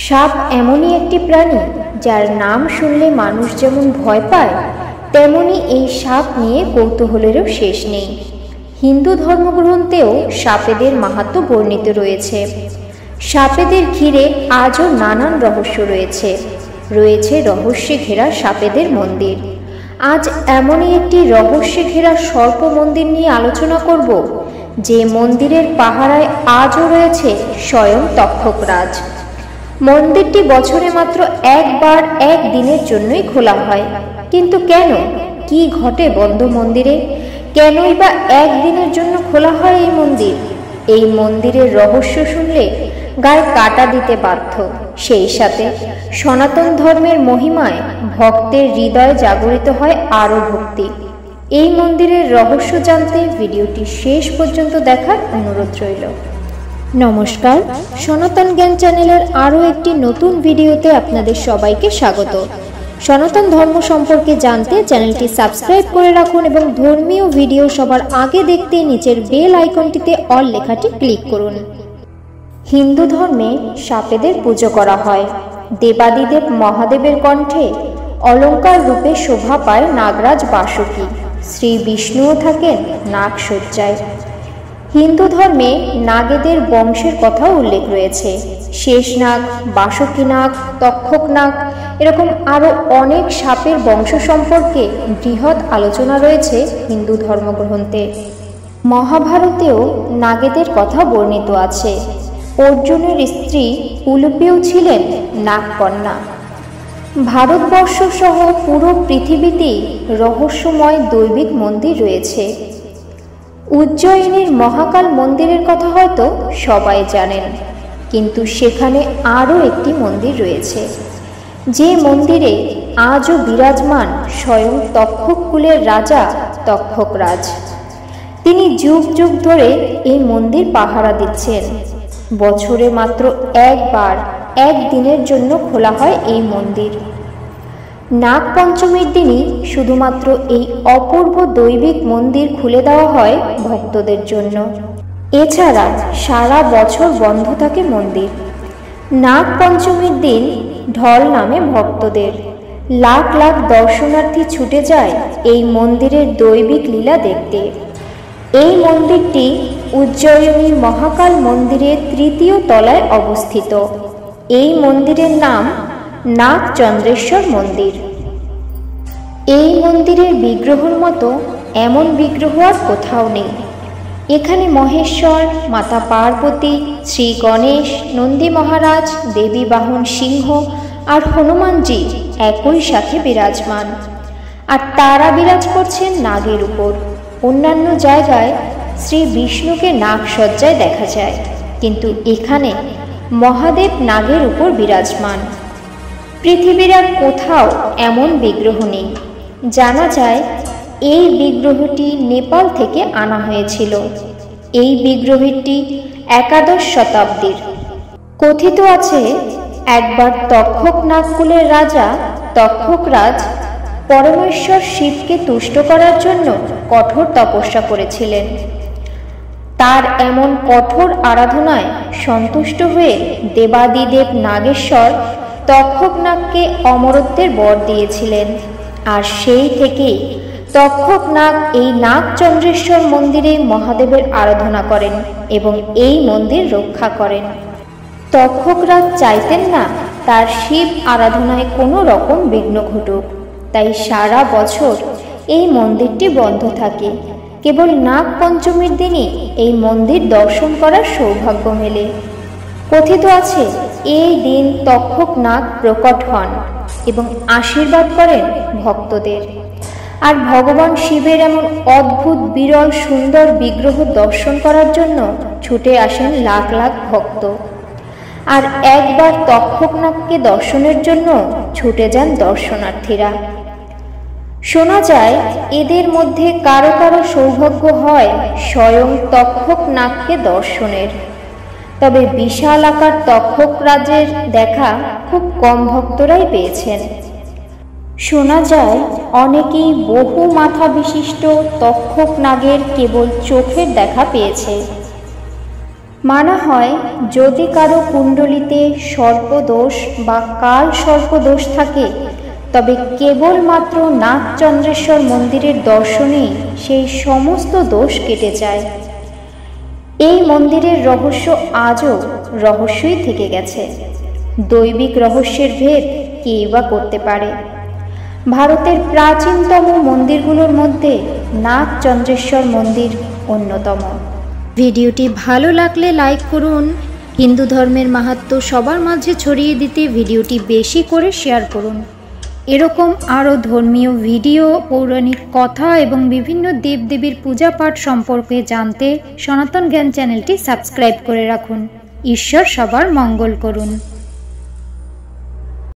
সাপ এমনই একটি প্রাণী যার নাম শুনলে মানুষ যেমন ভয় পায়, তেমনি এই সাপ নিয়ে কৌতূহলেরও শেষ নেই। হিন্দু ধর্মগ্রন্থেও সাপেদের মাহাত্ম্য বর্ণিত রয়েছে। সাপেদের ঘিরে আজও নানান রহস্য রয়েছে। রহস্যে ঘেরা সাপেদের মন্দির। আজ এমনই একটি রহস্যে ঘেরা সর্প মন্দির নিয়ে আলোচনা করব, যে মন্দিরের পাহারায় আজও রয়েছে স্বয়ং তক্ষকরাজ। মন্দিরটি বছরে মাত্র একবার একদিনের জন্যই খোলা হয়, কিন্তু কেন, কি ঘটে বন্ধ মন্দিরে? কেনই বা একদিনের জন্য খোলা হয় এই মন্দির? এই মন্দিরের রহস্য শুনলে গায়ে কাঁটা দিতে বাধ্য। সেই সাথে সনাতন ধর্মের মহিমায় ভক্তের হৃদয়ে জাগরিত হয় আরও ভক্তি। এই মন্দিরের রহস্য জানতে ভিডিওটি শেষ পর্যন্ত দেখার অনুরোধ রইল। নমস্কার, সনাতন জ্ঞান চ্যানেলের আরও একটি নতুন ভিডিওতে আপনাদের সবাইকে স্বাগত। সনাতন ধর্ম সম্পর্কে জানতে চ্যানেলটি সাবস্ক্রাইব করে রাখুন এবং ধর্মীয় ভিডিও সবার আগে দেখতে নিচের বেল আইকনটিতে অল লেখাটি ক্লিক করুন। হিন্দু ধর্মে সাপেদের পুজো করা হয়। দেবাদিদেব মহাদেবের কণ্ঠে অলঙ্কার রূপে শোভা পায় নাগরাজ বাসুকী। শ্রী বিষ্ণুও থাকেন নাগসজ্জায়। হিন্দু ধর্মে নাগেদের বংশের কথাও উল্লেখ রয়েছে। শেষনাগ, বাসুকী নাগ, তক্ষক নাগ, এরকম আরও অনেক সাপের বংশ সম্পর্কে বৃহৎ আলোচনা রয়েছে হিন্দু ধর্মগ্রন্থে। মহাভারতেও নাগেদের কথা বর্ণিত আছে। অর্জুনের স্ত্রী উলুপেও ছিলেন নাগকন্যা। ভারতবর্ষ সহ পুরো পৃথিবীতেই রহস্যময় দৈবিক মন্দির রয়েছে। উজ্জয়িনীর মহাকাল মন্দিরের কথা হয়তো সবাই জানেন, কিন্তু সেখানে আরও একটি মন্দির রয়েছে, যে মন্দিরে আজও বিরাজমান স্বয়ং তক্ষক কুলের রাজা তক্ষকরাজ। তিনি যুগ যুগ ধরে এই মন্দির পাহারা দিচ্ছেন। বছরে মাত্র একবার একদিনের জন্য খোলা হয় এই মন্দির। নাগ পঞ্চমীর দিনই শুধুমাত্র এই অপূর্ব দৈবিক মন্দির খুলে দেওয়া হয় ভক্তদের জন্য। এছাড়া সারা বছর বন্ধ থাকে মন্দির। নাগ পঞ্চমীর দিন ঢল নামে ভক্তদের। লাখ লাখ দর্শনার্থী ছুটে যায় এই মন্দিরের দৈবিক লীলা দেখতে। এই মন্দিরটি উজ্জয়িনীর মহাকাল মন্দিরের তৃতীয় তলায় অবস্থিত। এই মন্দিরের নাম নাগচন্দ্রেশ্বর মন্দির। এই মন্দিরের বিগ্রহের মতো এমন বিগ্রহ আর কোথাও নেই। এখানে মহেশ্বর, মাতা পার্বতী, শ্রী গণেশ, নন্দী মহারাজ, দেবী বাহন সিংহ আর হনুমানজি একই সাথে বিরাজমান। আর তারা বিরাজ করছেন নাগের উপর। অন্যান্য জায়গায় শ্রী বিষ্ণুকে নাগসজ্জায় দেখা যায়, কিন্তু এখানে মহাদেব নাগের উপর বিরাজমান। পৃথিবীর আর কোথাও এমন বিগ্রহ নেই। জানা যায় এই বিগ্রহটি নেপাল থেকে আনা হয়েছিল। এই বিগ্রহটি একাদশ শতাব্দীর। কথিত আছে একবার তক্ষক নাগকুলের রাজা তক্ষকরাজ পরমেশ্বর শিবকে তুষ্ট করার জন্য কঠোর তপস্যা করেছিলেন। তার এমন কঠোর আরাধনায় সন্তুষ্ট হয়ে দেবাদিদেব নাগেশ্বর তক্ষক নাগকে অমরত্বের বর দিয়েছিলেন। আর সেই থেকেই তক্ষক নাগ এই নাগচন্দ্রেশ্বর মন্দিরে মহাদেবের আরাধনা করেন এবং এই মন্দির রক্ষা করেন। তক্ষকরাজ চাইতেন না তার শিব আরাধনায় কোনো রকম বিঘ্ন ঘটুক, তাই সারা বছর এই মন্দিরটি বন্ধ থাকে। কেবল নাগ পঞ্চমীর দিনই এই মন্দির দর্শন করার সৌভাগ্য মেলে। কথিত আছে এই দিন তক্ষক নাগ প্রকট হন এবং আশীর্বাদ করেন ভক্তদের। আর ভগবান শিবের এমন অদ্ভুত বিরল সুন্দর বিগ্রহ দর্শন করার জন্য ছুটে আসেন লাখ লাখ ভক্ত। আর একবার তক্ষক নাগকে দর্শনের জন্য ছুটে যান দর্শনার্থীরা। শোনা যায় এদের মধ্যে কারো কারো সৌভাগ্য হয় স্বয়ং তক্ষক নাগকে দর্শনের। তবে বিশাল আকার তক্ষক রাজের দেখা খুব কম ভক্তরাই পেয়েছেন। শোনা যায় অনেকেই বহু মাথা বিশিষ্ট তক্ষক নাগের কেবল চোখের দেখা পেয়েছে। মানা হয় যদি কারো কুণ্ডলিতে সর্পদোষ বা কাল সর্পদোষ থাকে তবে কেবলমাত্র নাগচন্দ্রেশ্বর মন্দিরের দর্শনেই সেই সমস্ত দোষ কেটে যায়। এই মন্দিরের রহস্য আজও রহস্যই থেকে গেছে। দৈবিক রহস্যের ভেদ কেই বা করতে পারে। ভারতের প্রাচীনতম মন্দিরগুলোর মধ্যে নাগচন্দ্রেশ্বর মন্দির অন্যতম। ভিডিওটি ভালো লাগলে লাইক করুন। হিন্দু ধর্মের মাহাত্ম্য সবার মাঝে ছড়িয়ে দিতে ভিডিওটি বেশি করে শেয়ার করুন। এরকম আরও ধর্মীয় ভিডিও, পৌরাণিক কথা এবং বিভিন্ন দেবদেবীর পূজা পাঠ সম্পর্কে জানতে সনাতন জ্ঞান চ্যানেলটি সাবস্ক্রাইব করে রাখুন। ঈশ্বর সবার মঙ্গল করুন।